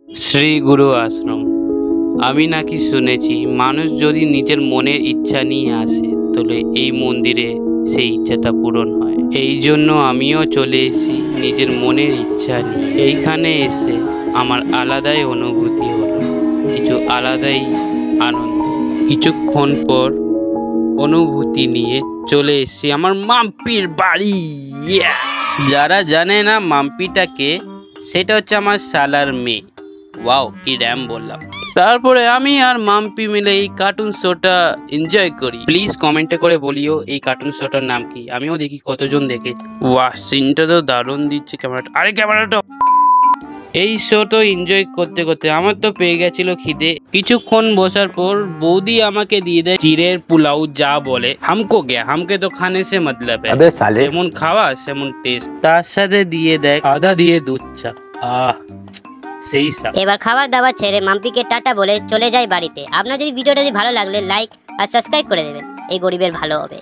শ্রী গুরু আশ্রম। আমি নাকি শুনেছি মানুষ যদি নিজের মনের ইচ্ছা নিয়ে আসে তাহলে এই মন্দিরে সেই ইচ্ছাটা পূরণ হয়। এই জন্য আমিও চলে এসেছি নিজের মনের ইচ্ছা নিয়ে। এইখানে এসে আমার আলাদাই অনুভূতি হলো, কিছু আলাদাই আনন্দ। কিছুক্ষণ পর অনুভূতি নিয়ে চলে এসেছি আমার মাম্পির বাড়ি। যারা জানে না মাম্পিটাকে, সেটা হচ্ছে আমার শালার মেয়ে। ওয়াও, কি র্যাম বললাম। তারপরে আমি আর মাম্পি মিলে এই কার্টুন শোটা এনজয় করি। প্লিজ কমেন্টে করে বলিও এই কার্টুন শোটার নাম কি, আমিও দেখি কতজন দেখে। ওয়াহ, সিনটা তো দারুণ দিচ্ছে ক্যামেরাটা। আরে ক্যামেরাটা। এই শো তো এনজয় করতে করতে আমার তো পেয়ে গেছিল খিদে। কিছুক্ষণ বসার পর বৌদি আমাকে দিয়ে দেয় চিড়ের পোলাও, যা বলে হামকো গিয়া, হামকে তো খানে সে মতলব হ্যায়। যেমন খাওয়া সেমন টেস্ট। তার সাথে দিয়ে দেয় আদা দিয়ে দুধ চা। আহ, সেই সব। এবার খাবার দাবার ছেড়ে মাম্পিকে টাটা বলে চলে যায় বাড়িতে। আপনার যদি ভিডিওটা ভালো লাগলে লাইক আর সাবস্ক্রাইব করে দেবেন, এই গরিবের ভালো হবে।